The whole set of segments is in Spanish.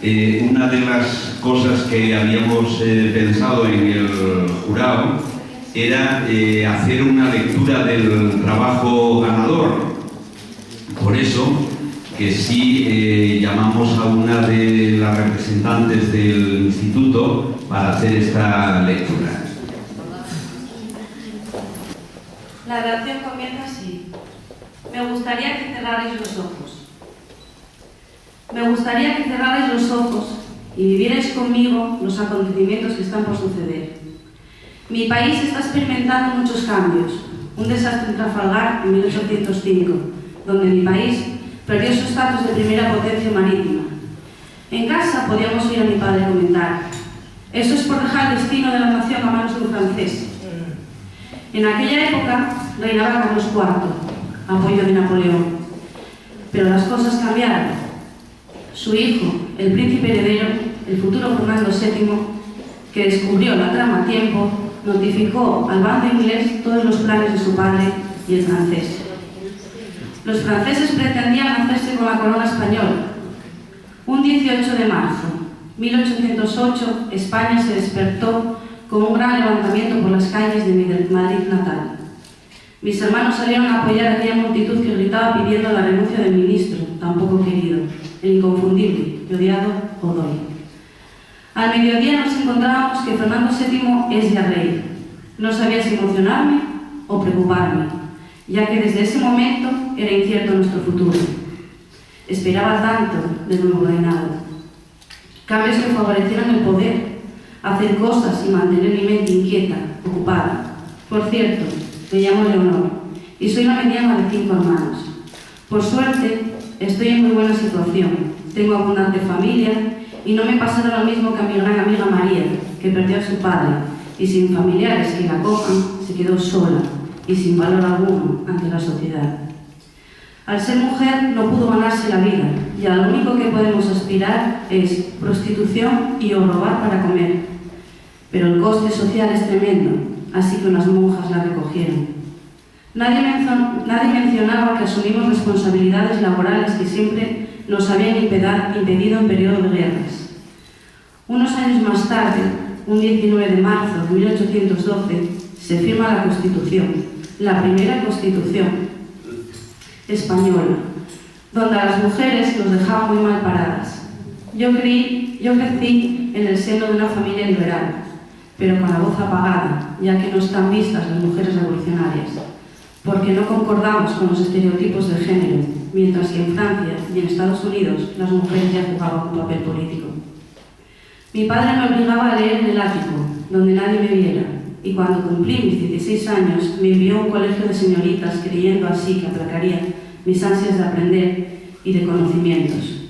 Una de las cosas que habíamos pensado en el jurado era hacer una lectura del trabajo ganador. Por eso que sí llamamos a una de las representantes del instituto para hacer esta lectura. La redacción comienza así. Me gustaría que cerrarais los ojos. Me gustaría que cerrarais los ojos y vivierais conmigo los acontecimientos que están por suceder. Mi país está experimentando muchos cambios. Un desastre en Trafalgar en 1805, donde mi país perdió su estatus de primera potencia marítima. En casa podíamos oír a mi padre comentar: eso es por dejar el destino de la nación a manos de un francés. En aquella época reinaba Carlos IV, apoyo de Napoleón. Pero las cosas cambiaron. Su hijo, el príncipe heredero, el futuro Fernando VII, que descubrió la trama a tiempo, notificó al bando inglés todos los planes de su padre y el francés. Los franceses pretendían hacerse con la corona española. Un 18 de marzo de 1808, España se despertó con un gran levantamiento por las calles de mi Madrid natal. Mis hermanos salieron a apoyar a aquella multitud que gritaba pidiendo la renuncia del ministro, tan poco querido, el inconfundible y odiado Godoy. Al mediodía nos encontrábamos que Fernando VII es ya rey. No sabía si emocionarme o preocuparme, ya que desde ese momento era incierto nuestro futuro. Esperaba tanto del nuevo reinado. Cambios que favorecieran el poder, hacer cosas y mantener mi mente inquieta, ocupada. Por cierto, me llamo Leonor y soy la mediana de 5 hermanos. Por suerte, estoy en muy buena situación. Tengo abundante familia y no me pasará lo mismo que a mi gran amiga María, que perdió a su padre y sin familiares que la acojan, se quedó sola y sin valor alguno ante la sociedad. Al ser mujer no pudo ganarse la vida y a lo único que podemos aspirar es prostitución y o robar para comer. Pero el coste social es tremendo, así que unas monjas la recogieron. Nadie mencionaba que asumimos responsabilidades laborales que siempre nos habían impedido en periodo de guerras. Unos años más tarde, un 19 de marzo de 1812, se firma la Constitución, la primera Constitución española, donde a las mujeres nos dejaban muy mal paradas. Yo crecí en el seno de una familia liberal, pero con la voz apagada, ya que no están vistas las mujeres revolucionarias, porque no concordamos con los estereotipos de género, mientras que en Francia y en Estados Unidos las mujeres ya jugaban un papel político. Mi padre me obligaba a leer en el ático, donde nadie me viera, y cuando cumplí mis 16 años me envió a un colegio de señoritas, creyendo así que aplacaría mis ansias de aprender y de conocimientos.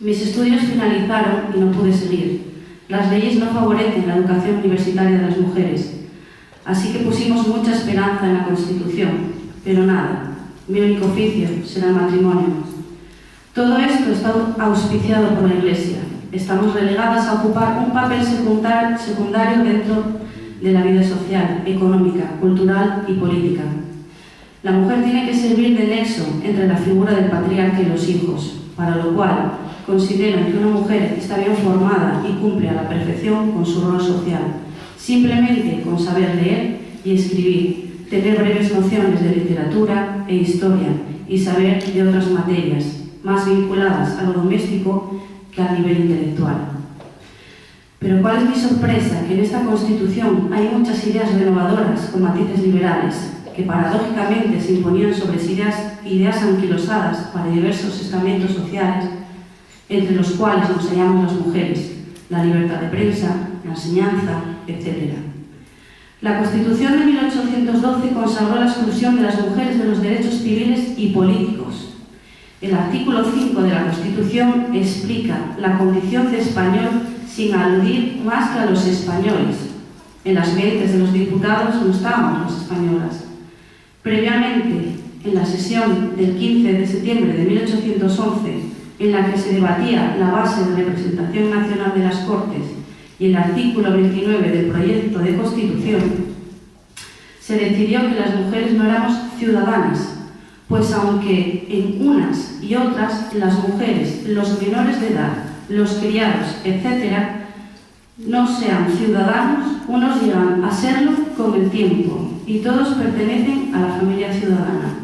Mis estudios finalizaron y no pude seguir. Las leyes no favorecen la educación universitaria de las mujeres, así que pusimos mucha esperanza en la Constitución, pero nada, mi único oficio será el matrimonio. Todo esto está auspiciado por la Iglesia. Estamos relegadas a ocupar un papel secundario dentro de la vida social, económica, cultural y política. La mujer tiene que servir de nexo entre la figura del patriarca y los hijos, para lo cual consideran que una mujer está bien formada y cumple a la perfección con su rol social, simplemente con saber leer y escribir, tener breves nociones de literatura e historia y saber de otras materias, más vinculadas a lo doméstico que a nivel intelectual. Pero ¿cuál es mi sorpresa? Que en esta Constitución hay muchas ideas renovadoras con matices liberales, que paradójicamente se imponían sobre ideas anquilosadas para diversos estamentos sociales, entre los cuales nos hallamos las mujeres, la libertad de prensa, la enseñanza, etc. La Constitución de 1812 consagró la exclusión de las mujeres de los derechos civiles y políticos. El artículo 5 de la Constitución explica la condición de español sin aludir más que a los españoles. En las mentes de los diputados no estábamos las españolas. Previamente, en la sesión del 15 de septiembre de 1811, en la que se debatía la base de representación nacional de las Cortes y el artículo 29 del proyecto de Constitución, se decidió que las mujeres no éramos ciudadanas, pues aunque en unas y otras las mujeres, los menores de edad los criados, etc., no sean ciudadanos, unos llegan a serlo con el tiempo y todos pertenecen a la familia ciudadana.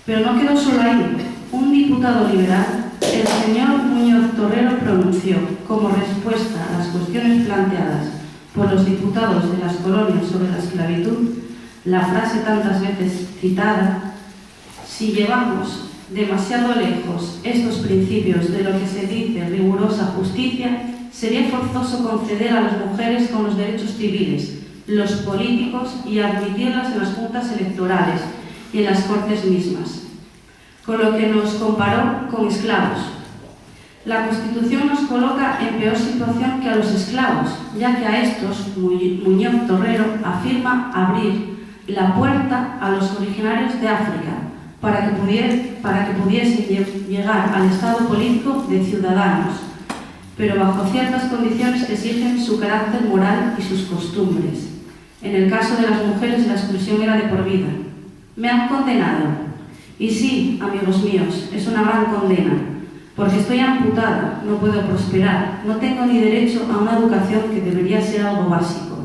Pero no quedó solo ahí. Un diputado liberal, el señor Muñoz Torrero, pronunció, como respuesta a las cuestiones planteadas por los diputados de las colonias sobre la esclavitud, la frase tantas veces citada: si llevamos demasiado lejos estos principios de lo que se dice rigurosa justicia, sería forzoso conceder a las mujeres con los derechos civiles, los políticos y admitirlas en las juntas electorales y en las cortes mismas, con lo que nos comparó con esclavos. La Constitución nos coloca en peor situación que a los esclavos, ya que a estos Muñoz Torrero afirma abrir la puerta a los originarios de África para que pudiesen llegar al estado político de ciudadanos, pero bajo ciertas condiciones que exigen su carácter moral y sus costumbres. En el caso de las mujeres, la exclusión era de por vida. Me han condenado. Y sí, amigos míos, es una gran condena, porque estoy amputada, no puedo prosperar, no tengo ni derecho a una educación que debería ser algo básico.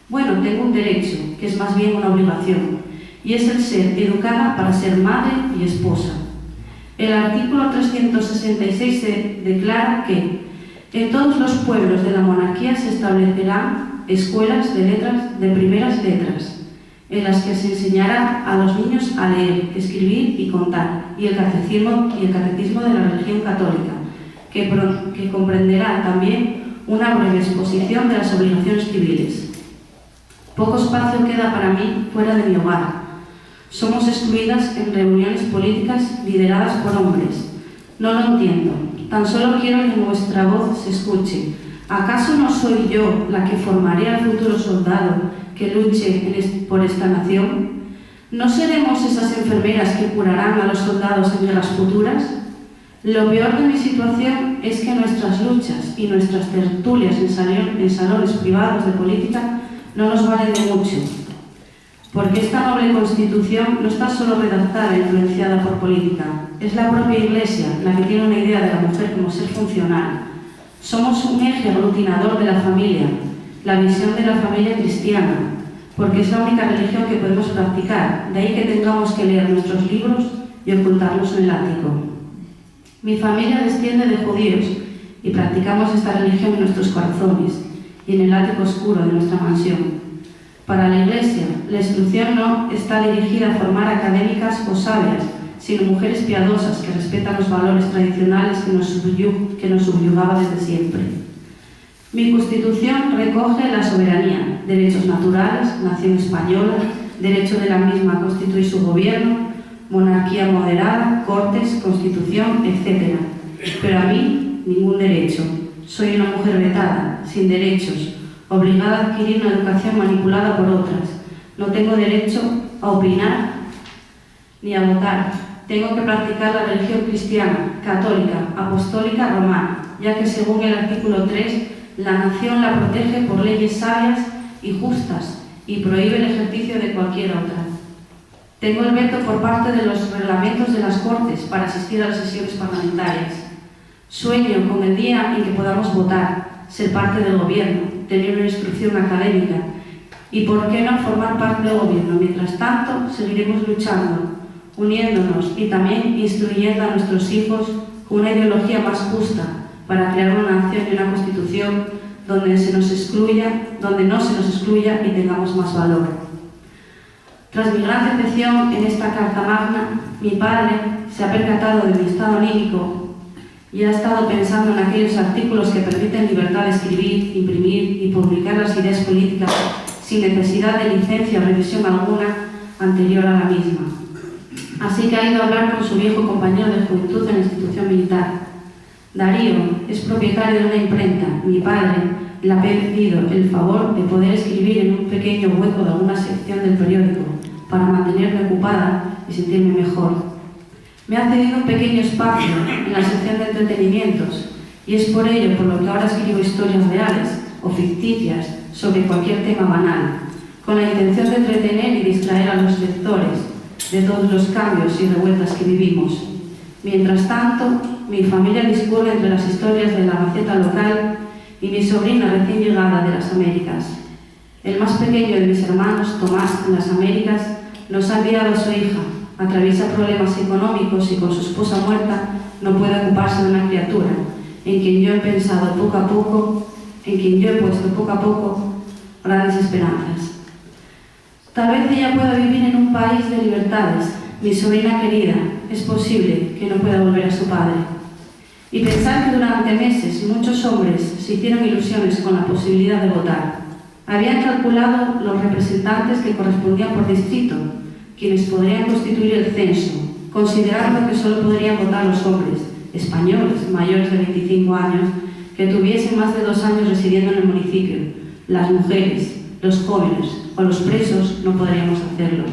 Bueno, tengo un derecho, que es más bien una obligación, y es el ser educada para ser madre y esposa. El artículo 366 declara que en todos los pueblos de la monarquía se establecerán escuelas de letras de primeras letras, en las que se enseñará a los niños a leer, escribir y contar, y el catecismo de la religión católica, que comprenderá también una breve exposición de las obligaciones civiles. Poco espacio queda para mí fuera de mi hogar. Somos excluidas en reuniones políticas lideradas por hombres. No lo entiendo. Tan solo quiero que nuestra voz se escuche. ¿Acaso no soy yo la que formaré al futuro soldado que luche por esta nación? ¿No seremos esas enfermeras que curarán a los soldados en guerras futuras? Lo peor de mi situación es que nuestras luchas y nuestras tertulias en salones privados de política no nos valen de mucho, porque esta noble Constitución no está solo redactada e influenciada por política, es la propia Iglesia la que tiene una idea de la mujer como ser funcional. Somos un eje aglutinador de la familia, la visión de la familia cristiana, porque es la única religión que podemos practicar, de ahí que tengamos que leer nuestros libros y ocultarlos en el ático. Mi familia desciende de judíos y practicamos esta religión en nuestros corazones y en el ático oscuro de nuestra mansión. Para la Iglesia, la instrucción no está dirigida a formar académicas o sabias, sino mujeres piadosas que respetan los valores tradicionales que nos subyugaba desde siempre. Mi Constitución recoge la soberanía, derechos naturales, nación española, derecho de la misma a constituir su gobierno, monarquía moderada, cortes, constitución, etc. Pero a mí, ningún derecho. Soy una mujer vetada, sin derechos, obligada a adquirir una educación manipulada por otras. No tengo derecho a opinar ni a votar. Tengo que practicar la religión cristiana, católica, apostólica, romana, ya que según el artículo 3, la nación la protege por leyes sabias y justas y prohíbe el ejercicio de cualquier otra. Tengo el veto por parte de los reglamentos de las Cortes para asistir a las sesiones parlamentarias. Sueño con el día en que podamos votar, ser parte del gobierno, tener una instrucción académica y, ¿por qué no, formar parte del gobierno? Mientras tanto, seguiremos luchando, uniéndonos y también instruyendo a nuestros hijos con una ideología más justa para crear una nación y una constitución donde no se nos excluya y tengamos más valor. Tras mi gran decepción en esta Carta Magna, mi padre se ha percatado de mi estado anímico y ha estado pensando en aquellos artículos que permiten libertad de escribir, imprimir y publicar las ideas políticas sin necesidad de licencia o revisión alguna anterior a la misma. Así que ha ido a hablar con su viejo compañero de juventud en la institución militar. Darío es propietario de una imprenta. Mi padre le ha pedido el favor de poder escribir en un pequeño hueco de alguna sección del periódico para mantenerme ocupada y sentirme mejor. Me ha cedido un pequeño espacio en la sección de entretenimientos y es por ello por lo que ahora escribo historias reales o ficticias sobre cualquier tema banal, con la intención de entretener y distraer a los lectores de todos los cambios y revueltas que vivimos. Mientras tanto, mi familia discurre entre las historias de la gaceta local y mi sobrina recién llegada de las Américas. El más pequeño de mis hermanos, Tomás, en las Américas, nos ha enviado a su hija. Atraviesa problemas económicos y con su esposa muerta no puede ocuparse de una criatura en quien yo he pensado poco a poco, en quien yo he puesto poco a poco grandes esperanzas. Tal vez ella pueda vivir en un país de libertades, mi sobrina querida, es posible que no pueda volver a su padre. Y pensar que durante meses muchos hombres se hicieron ilusiones con la posibilidad de votar. Habían calculado los representantes que correspondían por distrito, quienes podrían constituir el censo, considerando que solo podrían votar los hombres españoles mayores de 25 años que tuviesen más de 2 años residiendo en el municipio. Las mujeres, los jóvenes o los presos no podríamos hacerlo.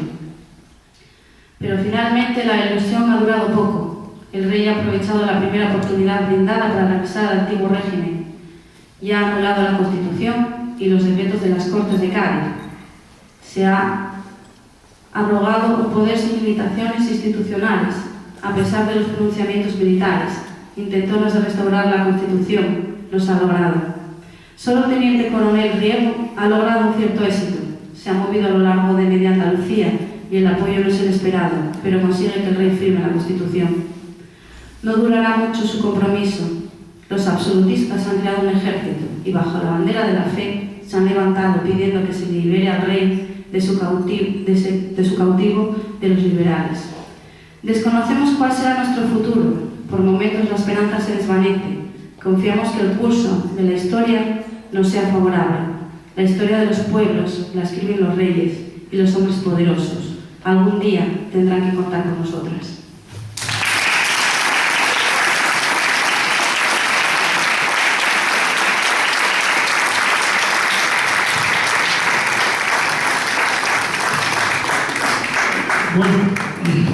Pero finalmente la ilusión ha durado poco. El rey ha aprovechado la primera oportunidad brindada para regresar al antiguo régimen. Ya ha anulado la Constitución y los decretos de las Cortes de Cádiz. Se ha abrogado un poder sin limitaciones institucionales, a pesar de los pronunciamientos militares. Intentones de restaurar la Constitución, los ha logrado. Solo el teniente coronel Riego ha logrado un cierto éxito. Se ha movido a lo largo de media Andalucía y el apoyo no es el esperado, pero consigue que el rey firme la Constitución. No durará mucho su compromiso. Los absolutistas han creado un ejército y bajo la bandera de la fe se han levantado pidiendo que se libere al rey de su cautivo de los liberales. Desconocemos cuál será nuestro futuro. Por momentos la esperanza se desvanece. Confiamos que el curso de la historia nos sea favorable. La historia de los pueblos la escriben los reyes y los hombres poderosos. Algún día tendrán que contar con nosotras. Bueno.